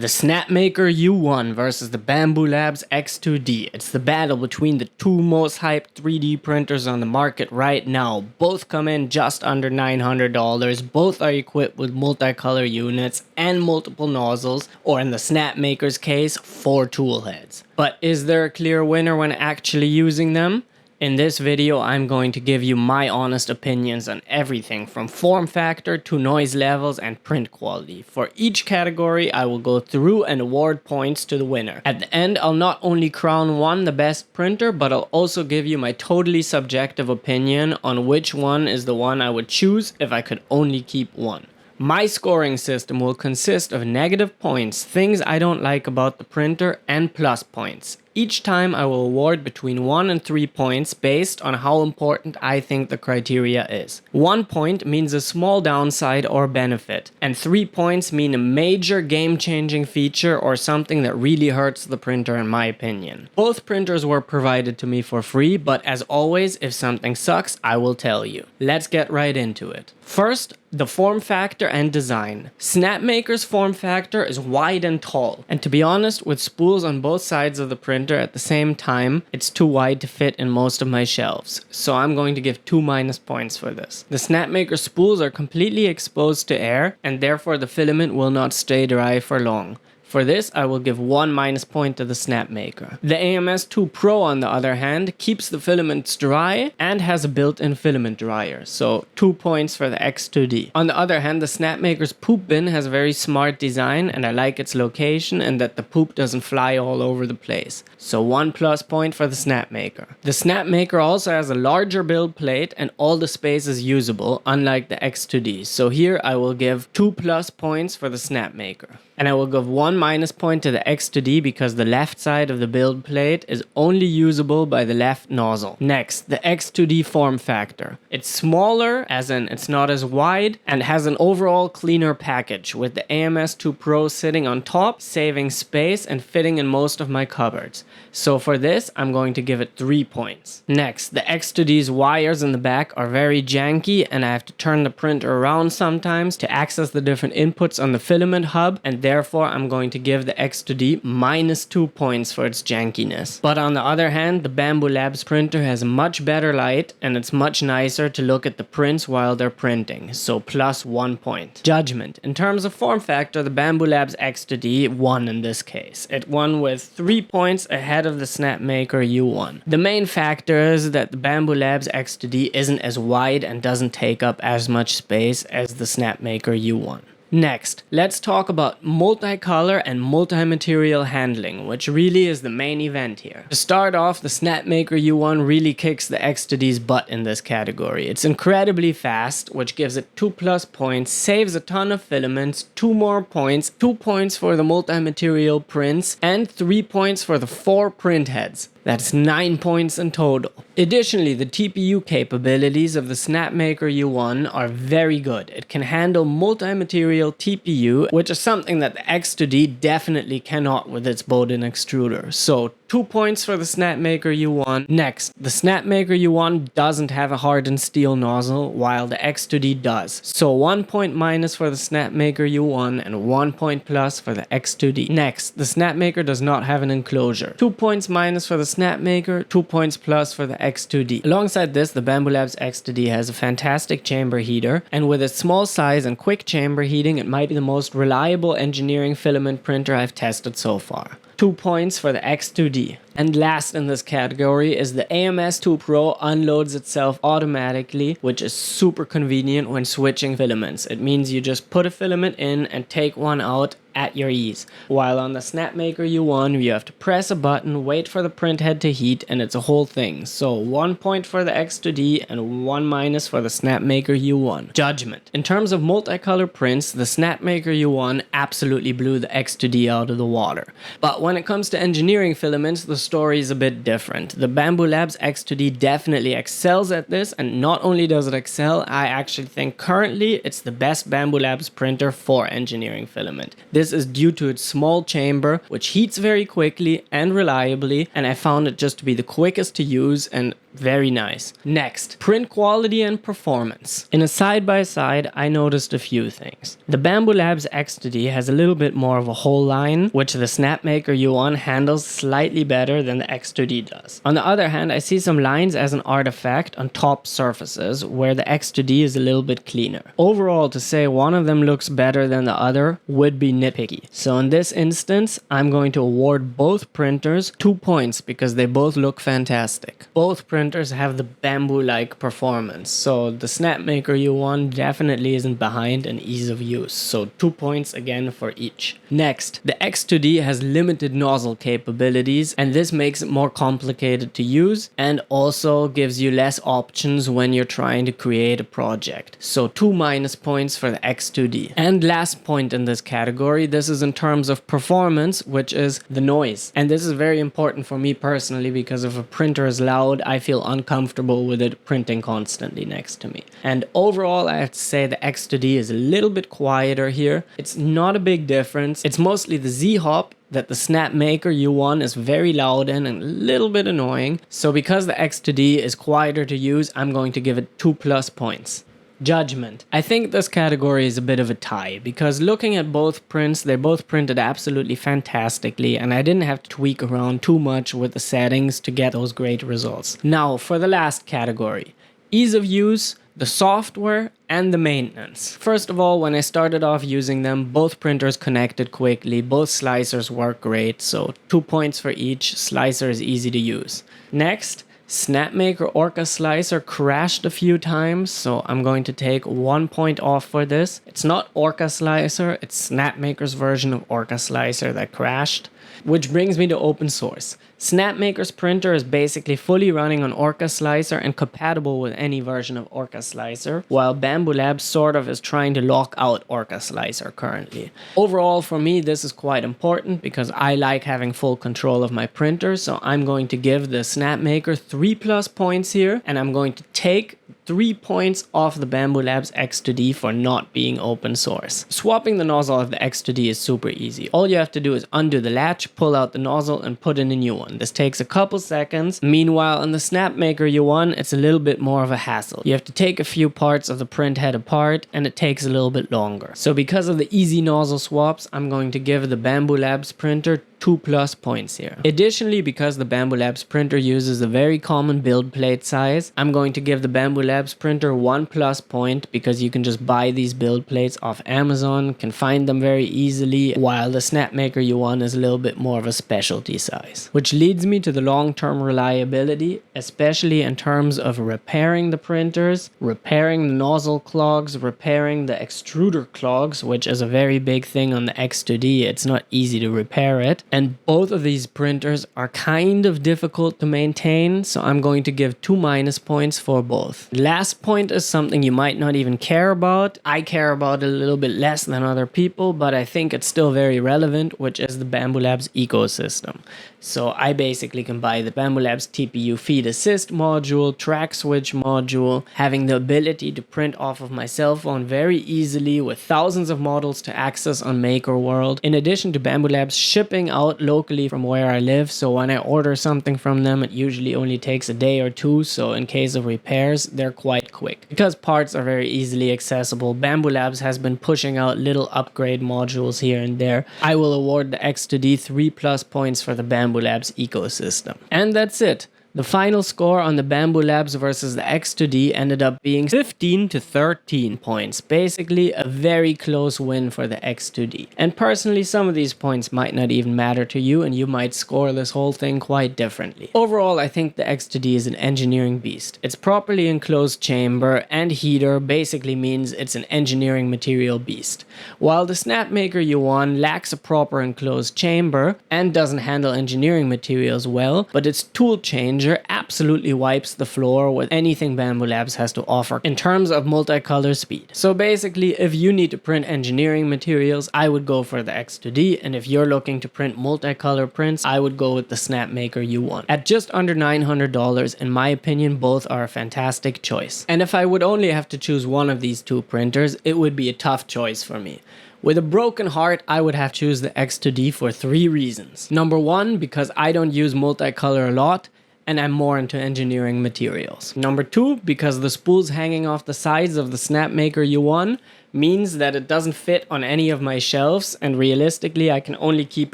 The Snapmaker U1 versus the Bambu Labs X2D. It's the battle between the two most hyped 3D printers on the market right now. Both come in just under $900. Both are equipped with multicolor units and multiple nozzles, or in the Snapmaker's case, 4 tool heads. But is there a clear winner when actually using them? In this video, I'm going to give you my honest opinions on everything from form factor to noise levels and print quality. For each category, I will go through and award points to the winner. At the end, I'll not only crown one the best printer, but I'll also give you my totally subjective opinion on which one is the one I would choose if I could only keep one. My scoring system will consist of negative points, things I don't like about the printer, and plus points. Each time I will award between 1 and 3 points based on how important I think the criteria is. 1 point means a small downside or benefit, and 3 points mean a major game-changing feature or something that really hurts the printer in my opinion. Both printers were provided to me for free, but as always, if something sucks, I will tell you. Let's get right into it. First, the form factor and design. Snapmaker's form factor is wide and tall, and to be honest, with spools on both sides of the printer at the same time, it's too wide to fit in most of my shelves, so I'm going to give 2 minus points for this. The Snapmaker spools are completely exposed to air, and therefore the filament will not stay dry for long. For this, I will give 1 minus point to the Snapmaker. The AMS2 Pro, on the other hand, keeps the filaments dry and has a built-in filament dryer, so 2 points for the X2D. On the other hand, the Snapmaker's poop bin has a very smart design, and I like its location and that the poop doesn't fly all over the place, so 1 plus point for the Snapmaker. The Snapmaker also has a larger build plate and all the space is usable, unlike the X2D, so here I will give 2 plus points for the Snapmaker. And I will give 1 minus point to the X2D because the left side of the build plate is only usable by the left nozzle. Next, the X2D form factor. It's smaller, as in it's not as wide, and has an overall cleaner package, with the AMS2 Pro sitting on top, saving space and fitting in most of my cupboards. So for this, I'm going to give it 3 points. Next, the X2D's wires in the back are very janky, and I have to turn the printer around sometimes to access the different inputs on the filament hub, and therefore I'm going to give the X2D minus 2 points for its jankiness. But on the other hand, the Bambu Labs printer has much better light and it's much nicer to look at the prints while they're printing, so plus 1 point. Judgment. In terms of form factor, the Bambu Labs X2D won in this case. It won with 3 points ahead of the Snapmaker U1. The main factor is that the Bambu Labs X2D isn't as wide and doesn't take up as much space as the Snapmaker U1. Next, let's talk about multicolor and multi-material handling, which really is the main event here. To start off, the Snapmaker U1 really kicks the X2D's butt in this category. It's incredibly fast, which gives it 2 plus points, saves a ton of filaments, 2 more points, 2 points for the multi-material prints, and 3 points for the 4 print heads. That's 9 points in total. Additionally, the TPU capabilities of the Snapmaker U1 are very good. It can handle multi-material TPU, which is something that the X2D definitely cannot with its Bowden extruder. So 2 points for the Snapmaker U1. Next, the Snapmaker U1 doesn't have a hardened steel nozzle, while the X2D does. So 1 point minus for the Snapmaker U1 and 1 point plus for the X2D. Next, the Snapmaker does not have an enclosure. 2 points minus for the Snapmaker, 2 points plus for the X2D. Alongside this, the Bambu Labs X2D has a fantastic chamber heater, and with its small size and quick chamber heating, it might be the most reliable engineering filament printer I've tested so far. 2 points for the X2D. And last in this category is the AMS2 Pro unloads itself automatically, which is super convenient when switching filaments. It means you just put a filament in and take one out at your ease. While on the Snapmaker U1, you have to press a button, wait for the print head to heat, and it's a whole thing. So 1 point for the X2D and 1 minus for the Snapmaker U1. Judgment. In terms of multicolor prints, the Snapmaker U1 absolutely blew the X2D out of the water. But when it comes to engineering filaments, the story is a bit different. The Bambu Labs X2D definitely excels at this, and not only does it excel, I actually think currently it's the best Bambu Labs printer for engineering filament. This is due to its small chamber, which heats very quickly and reliably, and I found it just to be the quickest to use and Very nice. Next, print quality and performance. In a side-by-side, I noticed a few things. The Bambu Labs X2D has a little bit more of a whole line, which the Snapmaker U1 handles slightly better than the X2D does. On the other hand, I see some lines as an artifact on top surfaces, where the X2D is a little bit cleaner. Overall, to say one of them looks better than the other would be nitpicky. So in this instance, I'm going to award both printers 2 points because they both look fantastic. Both printers have the Bambu-like performance, so the Snapmaker U1 definitely isn't behind in ease of use, so 2 points again for each. Next, the X2D has limited nozzle capabilities, and this makes it more complicated to use and also gives you less options when you're trying to create a project. So 2 minus points for the X2D. And last point in this category, this is in terms of performance, which is the noise. And this is very important for me personally because if a printer is loud, I feel uncomfortable with it printing constantly next to me. And overall, I have to say the X2D is a little bit quieter here. It's not a big difference. It's mostly the Z-hop that the Snapmaker U1 is very loud in and a little bit annoying. So because the X2D is quieter to use, I'm going to give it 2+ points. Judgment. I think this category is a bit of a tie because looking at both prints, they both printed absolutely fantastically and I didn't have to tweak around too much with the settings to get those great results. Now for the last category, ease of use, the software, and the maintenance. First of all, when I started off using them, both printers connected quickly, both slicers work great, so 2 points for each. Slicer is easy to use. Next, Snapmaker Orca Slicer crashed a few times, so I'm going to take 1 point off for this. It's not Orca Slicer, it's Snapmaker's version of Orca Slicer that crashed. Which brings me to open source. Snapmaker's printer is basically fully running on Orca Slicer and compatible with any version of Orca Slicer, while Bambu Lab sort of is trying to lock out Orca Slicer currently. Overall, for me, this is quite important because I like having full control of my printer, so I'm going to give the Snapmaker 3+ points here, and I'm going to take 3 points off the Bambu Labs X2D for not being open source. Swapping the nozzle of the X2D is super easy. All you have to do is undo the latch, pull out the nozzle, and put in a new one. This takes a couple seconds. Meanwhile, on the Snapmaker U1, it's a little bit more of a hassle. You have to take a few parts of the print head apart, and it takes a little bit longer. So because of the easy nozzle swaps, I'm going to give the Bambu Labs printer 2+ points here. Additionally, because the Bambu Labs printer uses a very common build plate size, I'm going to give the Bambu Labs printer 1+ point because you can just buy these build plates off Amazon, can find them very easily, while the Snapmaker U1 is a little bit more of a specialty size. Which leads me to the long-term reliability, especially in terms of repairing the printers, repairing the nozzle clogs, repairing the extruder clogs, which is a very big thing on the X2D. It's not easy to repair it. And both of these printers are kind of difficult to maintain, so I'm going to give 2- points for both. Last point is something you might not even care about. I care about it a little bit less than other people, but I think it's still very relevant, which is the Bambu Labs ecosystem. So I basically can buy the Bambu Labs TPU feed assist module, track switch module, having the ability to print off of my cell phone very easily with thousands of models to access on Maker World. In addition to Bambu Labs shipping out locally from where I live, so when I order something from them, it usually only takes a day or two, so in case of repairs, they're quite quick. Because parts are very easily accessible, Bambu Labs has been pushing out little upgrade modules here and there. I will award the X2D 3+ points for the Bambu Labs ecosystem. And that's it. The final score on the Bambu Labs versus the X2D ended up being 15 to 13 points. Basically a very close win for the X2D. And personally, some of these points might not even matter to you and you might score this whole thing quite differently. Overall, I think the X2D is an engineering beast. Its properly enclosed chamber and heater basically means it's an engineering material beast. While the Snapmaker U1 lacks a proper enclosed chamber and doesn't handle engineering materials well, but its tool changer absolutely wipes the floor with anything Bambu Labs has to offer in terms of multicolor speed. So basically, if you need to print engineering materials, I would go for the X2D, and if you're looking to print multicolor prints, I would go with the Snapmaker U1. At just under $900, in my opinion, both are a fantastic choice. And if I would only have to choose one of these two printers, it would be a tough choice for me. With a broken heart, I would have to choose the X2D for 3 reasons. Number 1, because I don't use multicolor a lot, and I'm more into engineering materials. Number 2, because the spools hanging off the sides of the Snapmaker U1 means that it doesn't fit on any of my shelves, and realistically I can only keep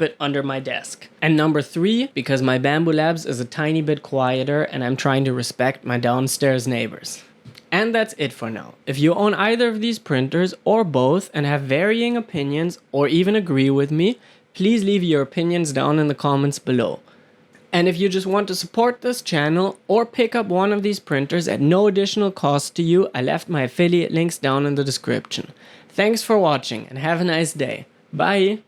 it under my desk. And number 3, because my Bambu Labs is a tiny bit quieter and I'm trying to respect my downstairs neighbors. And that's it for now. If you own either of these printers or both and have varying opinions or even agree with me, please leave your opinions down in the comments below. And if you just want to support this channel or pick up one of these printers at no additional cost to you, I left my affiliate links down in the description. Thanks for watching and have a nice day. Bye!